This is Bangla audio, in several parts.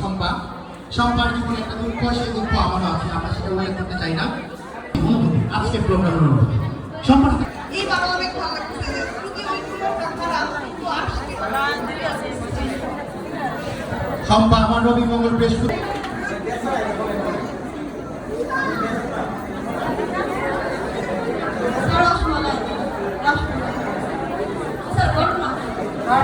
শম্পা। শম্পার জীবনে একটা দুঃখ, সেই দুঃখ আমারও আছে, আমরা সেটা উল্লেখ করতে চাই না। আজকে প্রোগ্রামের অনুভূতি শম্পা শম্পা আমার রবি মঙ্গল বৃহস্পতি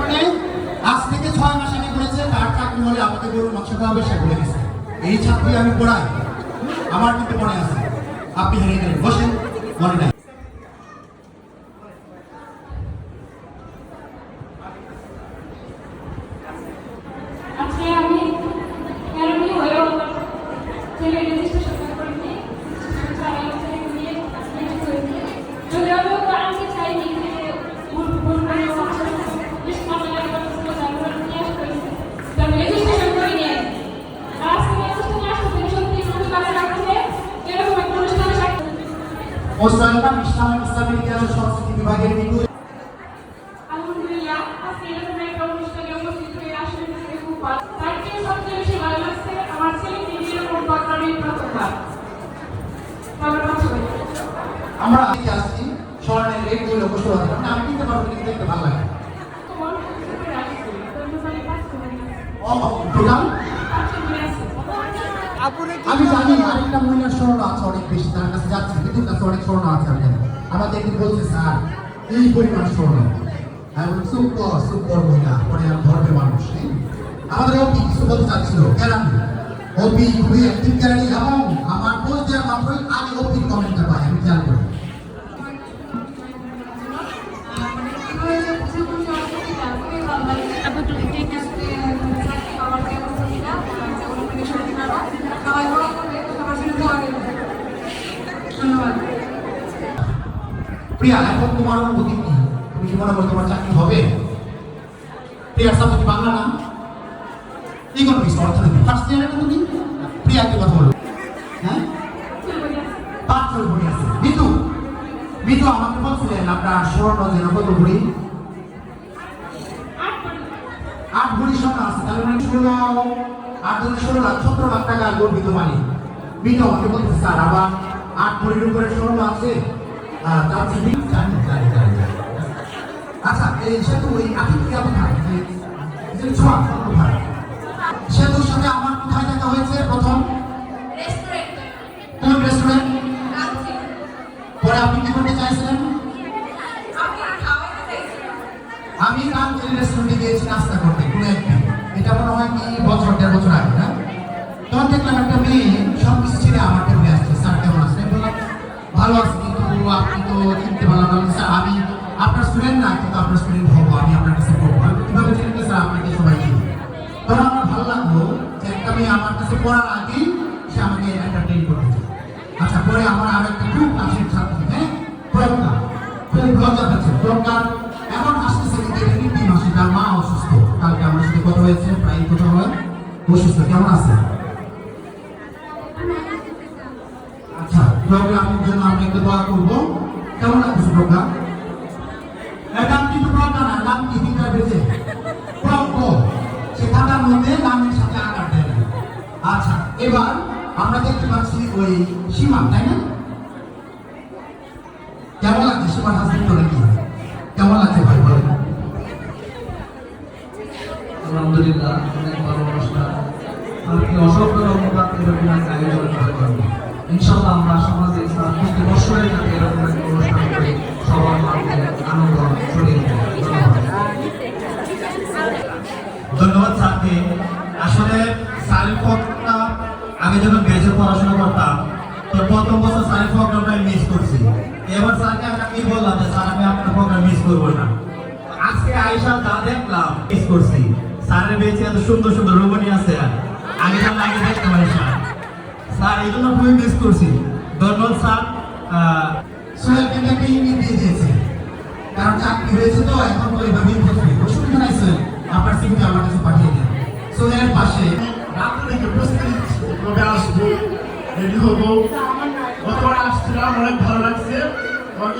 মানে আজ থেকে 6 মাস আগে বলেছে তার চাকরি হলে আমাকে গরুর মাংস খাওয়াবে, সে বলে দিচ্ছে। এই ছাত্রী আমি পড়াই, আমার কিন্তু মনে আছে। আপনি হেরে গেলেন, বসেন, মনে নাই। ইসলামের ইতিহাস সংস্কৃতি বিভাগের আলহামদুলিল্লাহ, আজকে এরকম একটা অনুষ্ঠানে উপস্থিত হয়ে আসলে খুব ভালো। তার চেয়ে সবচেয়ে বেশি ভালো লাগছে আমার ছেলেকে এরকম প্রোগ্রামের প্রথমবার। আমরা আসছি স্মরণের রেট দুই লক্ষ 16,000। আমি কিনতে পারবো, কিন্তু দেখতে ভালো লাগে। আমি জানি আরেকটা মহিলার স্মরণ আছে অনেক বেশি, তার কাছে যাচ্ছে, কিন্তু কাছে অনেক স্মরণ আছে। আমি জানি আমাদের একদিন বলছে স্যার এই পরিমাণ স্মরণ, আমি বলি সুপার মহিলা, পরে আমি ধরবে মানুষ। আমাদের অপি কিছু বলতে চাচ্ছিল, কেন অপি খুবই অ্যাক্টিভ ক্যারানি, এবং আমার পোস্ট দেওয়ার মাত্রই আগে অপির কমেন্টটা পাই, আমি খেয়াল করি। প্রিয়া, এখন তোমার অনুভূতি কি? তুমি কি মনে করো তোমার চাকরি হবে? প্রিয়ার সাবজেক্ট বাংলা না, ইকোনমিক্স, অর্থনীতি, ফার্স্ট ইয়ারে না তুমি? প্রিয়া কি কথা বলো? হ্যাঁ, 5 বছর পড়ে আছে। মিতু আমাকে বলছিলেন আপনার স্বর্ণ যেন কত ভরি? 8 ভরি স্বর্ণ আছে, তাহলে 16 লাখ 17 লাখ টাকা গর্বিত মালিক। মিতু আমাকে বলছে স্যার আবার 8 ভরির উপরে স্বর্ণ আছে। আচ্ছা, এই সেতু ওই আতিথিয়া কোথায়? সেতুর সাথে আমার কোথায় দেখা হয়েছে প্রথম? কোন রেস্টুরেন্ট? পরে আপনি কি করতে চাইছিলেন? আমি রামচেরি রেস্টুরেন্টে গিয়েছি নাস্তা করতে কোনো একদিন, এটা মনে হয় কি 1.5 বছর আগে না? তখন দেখলাম একটা মেয়ে সব কিছু ছেড়ে আমার টেবিলে আসছে। স্যার কেমন আসছে? বললাম ভালো আছে, কিন্তু আপনি তো চিনতে পারলাম না। স্যার আমি আপনার স্টুডেন্ট না, কিন্তু আপনার স্টুডেন্ট হবো, আমি আপনার কাছে পড়বো। কিভাবে চিনতে স্যার? আপনাকে সবাই চিনি। তখন আমার ভালো লাগলো যে একটা মেয়ে আমার কাছে পড়ার আগেই সে আমাকে এন্টারটেইন করতে। আচ্ছা, পরে আমার আর একটা খুব কাছের ছাত্রী, হ্যাঁ, প্রজ্ঞা, খুব লজ্জা পাচ্ছে। প্রজ্ঞার এখন আসতেছে কিন্তু এটা 3 মাসে, তার মা অসুস্থ। কালকে আমার সাথে কথা হয়েছে, প্রায় কথা হয়, অসুস্থ। কেমন আছে? আচ্ছা, প্রোগ্রামের জন্য আমরা একটু দোয়া করবো। কেমন লাগছে প্রজ্ঞা? নাম কিন্তু প্রজ্ঞা না, নাম কি তিনটা বেঁচে প্রজ্ঞ, সে খাতার মধ্যে নামের সাথে আকার দেয়। আচ্ছা, এবার আমরা দেখতে পাচ্ছি ওই সীমা, তাই না? কেমন লাগছে সীমার হাসপাতাল করে কি? কেমন লাগছে ভাই বলেন? আলহামদুলিল্লাহ, অনেক ভালো অনুষ্ঠান। আপনি অসংখ্য ধন্যবাদ এরকম এক আয়োজন করার জন্য। ইনশাআল্লাহ আমরা সমাজে প্রতি বছরে যাতে এরকম একটা অনুষ্ঠান করে সবার মাঝে আনন্দ ছড়িয়ে দেয়। ধন্যবাদ স্যারকে। আসলে স্যারের প্রোগ্রামটা আমি যখন বেজে পড়াশোনা করতাম, তো প্রথম বছর স্যারের প্রোগ্রামটা মিস করছি। এবার স্যারকে আমি বললাম যে স্যার আমি আপনার প্রোগ্রাম মিস করবো না। আজকে আইসা যা দেখলাম মিস করছি। স্যারের বেঁচে এত সুন্দর সুন্দর রোবনি আছে, আগে আগে দেখতে পারি স্যার, এই জন্য খুবই মিস করছি। ধন্যবাদ স্যার। সোহেল কিন্তু একটা ইঙ্গিত দিয়ে দিয়েছে, কারণ চাকরি হয়েছে তো এখন তো এইভাবেই বসবে, অসুবিধা নাই। সোহেল আপনার সিভিটা আমার কাছে পাঠিয়ে দেন। সোহেলের পাশে রাত থেকে প্রস্তুতি কবে আসবো, রেডি হবো। গতবার আসছিলাম, অনেক ভালো লাগছে।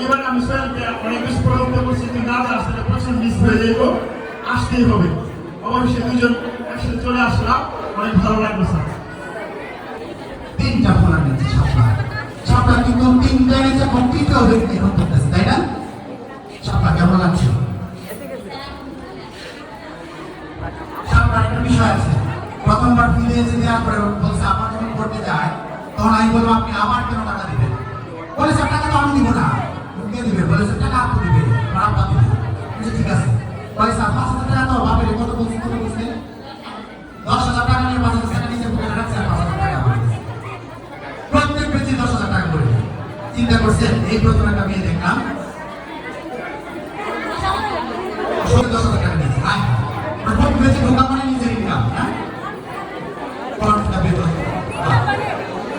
এবার আমি সোহেলকে অনেক বেশি প্রবন্ধ করছি, তুই না আসলে প্রচুর মিস হয়ে যাইব, আসতেই হবে। অবশ্যই দুজন একসাথে চলে আসলাম। অনেক ভালো লাগলো স্যার। তিনটা ফোন নিয়েছে সাপলা কিন্তু তিনটা এনেছে এবং তৃতীয় ব্যক্তি এখন করতেছে, তাই না? সাপলা কেমন লাগছে? সাপলা একটা বিষয় আছে, প্রথমবার ফিরে এসে দেওয়ার পরে বলছে আমার যখন করতে যায় তখন আমি বলবো আপনি আবার কেন টাকা দিবেন? বলেছে টাকা তো আমি দিব না, কে দিবে? বলেছে টাকা আপনি দিবে, আমার আব্বা দিবে। ঠিক আছে, বলেছে 5,000 টাকা তো বাপের কত বলছি কত বলছে? 10,000 টাকা নিয়ে 5,000 টাকা নিচে পকেটে রাখছে আর 5,000 টাকা আমার দিছে। প্রত্যেক বেশি 10,000 টাকা করে চিন্তা করছেন। এই প্রথম একটা মেয়ে দেখলাম 10,000 টাকা নিয়েছে, প্রত্যেক বেশি ঢোকা মানে নিজের ইনকাম, হ্যাঁ কর্মটা বেতন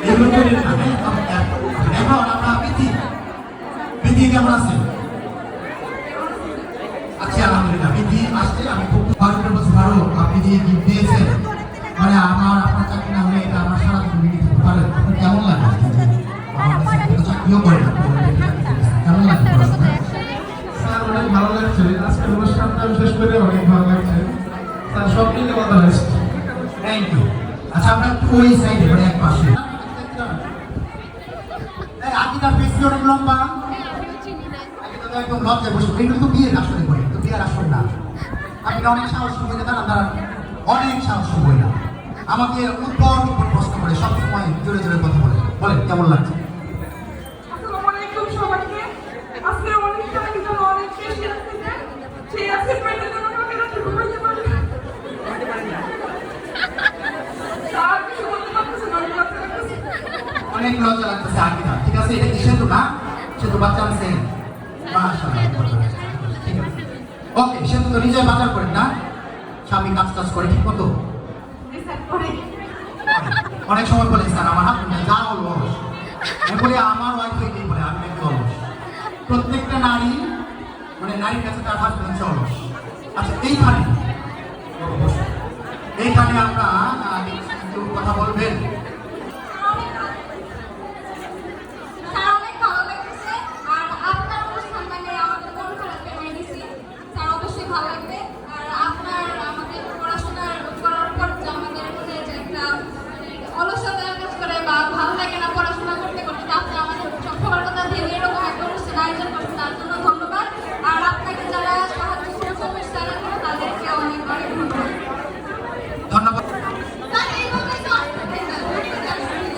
এগুলো করে না। এখন আমরা বিধি কেমন আছে? আচ্ছা আলহামদুলিল্লাহ, বিধি আসছে। আমি খুব ভালো আপনি যে গিফট দিয়েছেন, মানে আপনার চাকরি না হলে এটা আমার সারা জীবন মিলিয়ে দিতে পারে। আপনার কেমন লাগে? আমার কাছে আপনি তো চাকরিও করেন, কেমন লাগে পড়াশোনা? স্যার অনেক ভালো লাগছে, আজকের অনুষ্ঠানটা বিশেষ করে অনেক ভালো লাগছে স্যার, সব মিলে কথা হয়েছে। Thank you. আচ্ছা আমরা একটু ওই সাইডে মানে এক পাশে আকিটার বেশি অনেক লম্বা, একদম লজ্জায় বসে। এগুলো তো বিয়ের আসলে করে, তো বিয়ের আসল না। আপনি অনেক সাহস বই না, দাঁড়ান অনেক সাহস বই না, আমাকে উপর প্রশ্ন করে সবসময় জোরে জোরে কথা বলে। বলেন কেমন লাগছে? আসসালামু আলাইকুম সবাইকে। আজকে অনুষ্ঠানের জন্য অনেক বেশি আসছে, সেই অ্যাসিস্টমেন্টের জন্য আমাকে রাতে ঘুমাইতে পারি না। আর কিছু বলতে পারতেছি না, আমি বাচ্চা লাগতেছি। অনেক লজ্জা লাগতেছে আকিটা। ঠিক আছে, এটা কি সেতু না? সেতু বাচ্চা আছে, মাশাআল্লাহ। ঠিক আছে, ওকে। সেতু তো নিজে বাজার করেন না, স্বামী কাজ টাজ করে ঠিক মতো? রিসার্চ করে অনেক সময় বলে স্যার আমার হাত যা হলো আমি বলি আমার ওয়াইফ এটাই বলে আমি একটু অলস। প্রত্যেকটা নারী মানে নারীর কাছে তার হাজবেন্ড হচ্ছে অলস। আচ্ছা এইখানে আমরা একটু কথা বলবেন। স্যার অনেক ভালো লাগছে, আর আপনার অনুষ্ঠান মানে আমাদের মন খারাপ করে দিয়েছি স্যার, অবশ্যই ভালো লাগবে। আর আপনার আমাদের পড়াশোনা করার পর যে আমাদের মনে যে একটা অলসতা কাজ করে বা ভালো লাগে না পড়াশোনা করতে করতে, আপনি আমাদের সবার কথা ভেবে এরকম একটা অনুষ্ঠান আয়োজন করছেন, তার জন্য ধন্যবাদ। আর আপনাকে যারা সাহায্য সহযোগিতা তারা তাদেরকে অনেক অনেক ধন্যবাদ। ধন্যবাদ। স্যার এইভাবে তো আসতে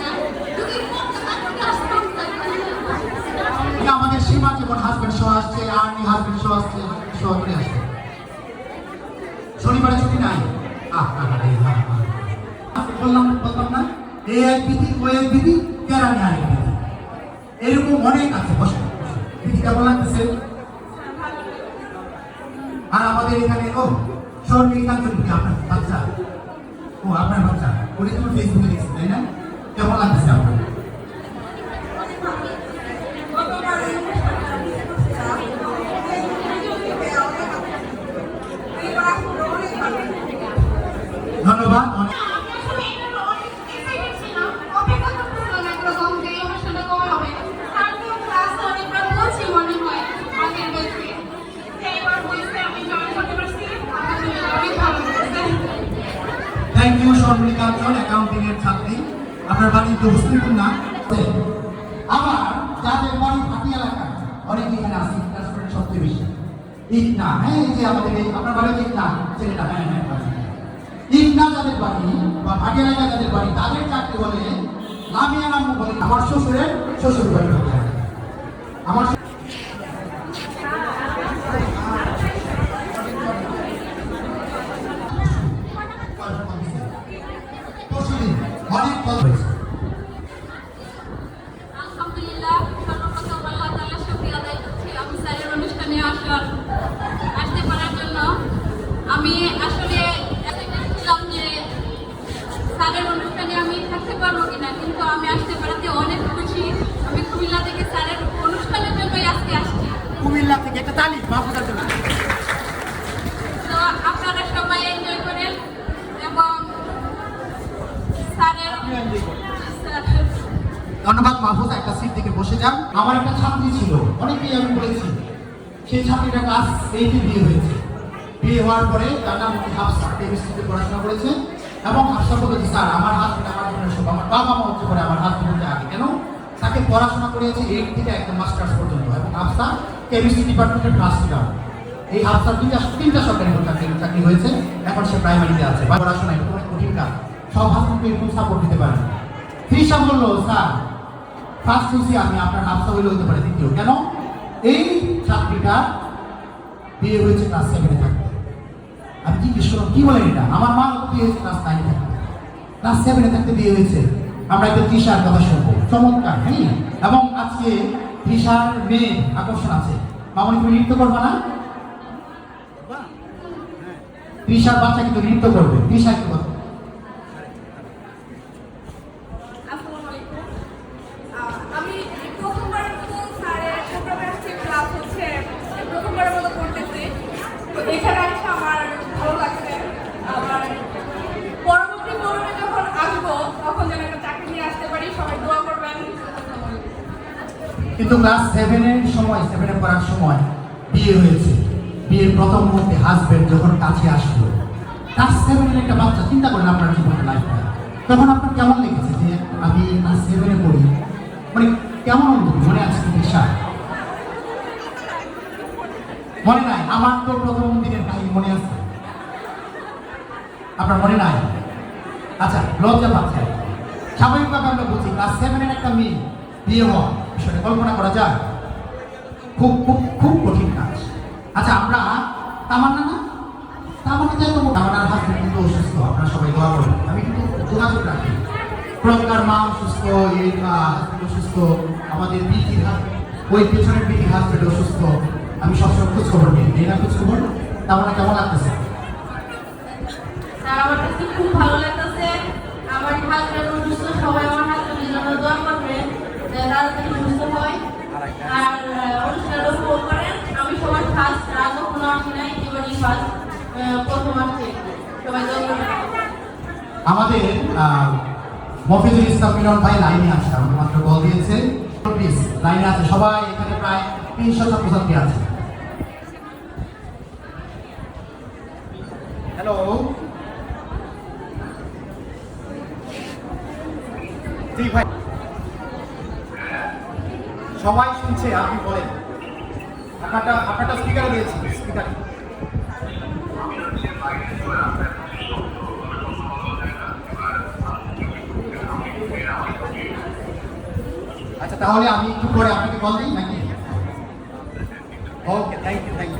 না, যদি পড়তে থাকতে আসতাম আমাদের সীমা যেমন হাজবেন্ড শো আসছে, আর্মি হাজবেন্ড শো আসছে, শো করে আসছে। শনিবারে ছুটি নাই। বললাম না, এই এক বিধি, ওই এক বিধি, কেরানি আরেক বিধি, এরকম অনেক আছে। বসে বিধি কেমন লাগতেছে? আর আমাদের এখানে শর্মিক কাঞ্চনপুরি আপনার বাচ্চা, আপনার বাচ্চা, ওটা তুমি ফেসবুকে দেখছি তাই না? কেমন লাগতেছে আপনার? ধন্যবাদ। থ্যাংক ইউ শর্মিক কাঞ্চন, অ্যাকাউন্টিং এর ছাত্রী। আপনার বাড়ি তো মুসলিমপুর না? আবার যাদের বাড়ি ফাটি এলাকায় অনেক এখানে আছে, সবচেয়ে বেশি ইট না। হ্যাঁ, এই যে আমাদের আপনার বাড়ি ইট না, ছেলেটা হ্যাঁ ইট না যাদের বাড়ি বা ফাটি এলাকায় যাদের বাড়ি, তাদের চাকরি বলে লামিয়া নাম বলে। আমার শ্বশুরের শ্বশুর বাড়ি আমার অনেক কথা হয়েছে। আলহামদুলিল্লাহ, সর্বপ্রথম আল্লাহ তাআলার শুকরিয়া আদায় করছি আমি স্যারের অনুষ্ঠানে আসতে পারার জন্য। আমি আসলে ছিলাম যে স্যারের অনুষ্ঠানে আমি থাকতে পারবো কিনা, কিন্তু আমি আসতে পারাতে অনেক খুশি। আমি কুমিল্লা থেকে স্যারের অনুষ্ঠানের জন্যই আজকে আসছি। কুমিল্লা থেকে একটা তালি বাবুদার জন্য। তো আপনারা সবাই এনজয় করেন এবং স্যারের ধন্যবাদ মাহফুজ। একটা সিট থেকে বসে যান। আমার একটা ছাত্রী ছিল, অনেকেই আমি বলেছি, সেই ছাত্রীটা ক্লাস 8 বিয়ে হয়েছে। বিয়ে হওয়ার পরে তার নাম হাফসা, কেমিস্ট্রিতে পড়াশোনা করেছে। এবং আশা বলেছি স্যার আমার হাজবেন্ড আমার জন্য সব, আমার বাবা মা হচ্ছে করে আমার হাজবেন্ড আগে কেন তাকে পড়াশোনা করিয়েছে 8 থেকে একদম মাস্টার্স পর্যন্ত এবং আফসা কেমিস্ট্রি ডিপার্টমেন্টের ক্লাস টিচার। এই আফসার তিনটা সরকারি চাকরি হয়েছে, এখন সে প্রাইমারিতে আছে বা পড়াশোনা এটা অনেক কঠিন কাজ, সব হাজবেন্ডকে এরকম সাপোর্ট দিতে পারে। তৃষা বললো স্যার ফার্স্ট খুশি আমি আপনার হাফসা হইলে হতে পারে দ্বিতীয়, কেন এই ছাত্রীটা বিয়ে হয়েছে ক্লাস 7-এ থাকতে। আমি জিজ্ঞেস করলাম কি বলেন এটা, আমার মা বিয়ে হয়েছে ক্লাস 9-এ থাকতে, ক্লাস 7-এ থাকতে বিয়ে হয়েছে। আমরা একটা তৃষার কথা শুনবো, চমৎকার। হ্যাঁ, এবং আজকে তৃষার মেয়ে আকর্ষণ আছে। মামনি তুমি নৃত্য করবা না? তৃষার বাচ্চা কিন্তু নৃত্য করবে। তৃষা কি কথা? আসসালামু আলাইকুম। আমি প্রথমবারের মতো স্যারের প্রোগ্রামে আসছি, ক্লাস হচ্ছে প্রথমবারের মতো করতেছি। তো এখানে আসছে আমার ভালো লাগছে। আবার পরবর্তী প্রোগ্রামে যখন আসবো তখন যেন একটা চাকরি নিয়ে আসতে পারি, সবাই দোয়া করবেন। কিন্তু ক্লাস 7-এর সময় 7-এ পড়ার সময় বিয়ে হয়েছে। বিয়ের প্রথম মুহূর্তে হাজবেন্ড যখন কাছে আসলো, ক্লাস 7-এর একটা বাচ্চা, চিন্তা করেন আপনার জীবনের লাইফটা, তখন আপনার কেমন লেগেছে যে আমি ক্লাস 7-এ পড়ি, মানে কেমন অনুভূতি মনে আছে কি বিষয়? মনে নাই? আমার তো প্রথম দিনের কাহিনী মনে আছে, আপনার মনে নাই? আচ্ছা, লজ্জা পাচ্ছে। স্বাভাবিকভাবে আমরা বুঝি ক্লাস 7-এর একটা মেয়ে বিয়ে হওয়া বিষয়টা কল্পনা করা যায়, খুব খুব খুব কঠিন কাজ। আচ্ছা, আমরা তামান্না না তামান্না যাই করবো, তামান্নার হাজবেন্ড কিন্তু অসুস্থ, আপনারা সবাই দোয়া করবেন। আমি কিন্তু যোগাযোগ রাখি, প্রজ্ঞার মা অসুস্থ, এই হাজবেন্ড অসুস্থ, আমাদের বিটির হাজবেন্ড, ওই পেছনের বিটির হাজবেন্ড অসুস্থ, আমি সবসময় খোঁজ খবর নিই। এই না খোঁজ খবর? তামান্না কেমন লাগতেছে? স্যার আমার কাছে খুব ভালো লাগতেছে। আমার হাজবেন্ড অসুস্থ, সবাই আমার হাজবেন্ডের জন্য দোয়া করবেন যে তাড়াতাড়ি সুস্থ হয়। আর অনুষ্ঠানটা উপভোগ করেন। আমি সবার ফার্স্ট, আর কখনো আসি নাই, এবারই ফার্স্ট, প্রথম আসছে। সবাই দোয়া করবেন। আমাদের মফিজুল ইসলাম মিলন ভাই লাইনে আছে, আমাকে মাত্র কল দিয়েছে, প্লিজ লাইনে আছে সবাই, এখানে প্রায় 300 ছাত্রছাত্রী আছে। হ্যালো, জি ভাই, সবাই শুনছে, আপনি বলেন। আপনারটা স্পিকারে দিয়েছি, স্পিকার। আচ্ছা, তাহলে আমি একটু পরে আপনাকে কল দিই নাকি? ওকে, থ্যাংক ইউ।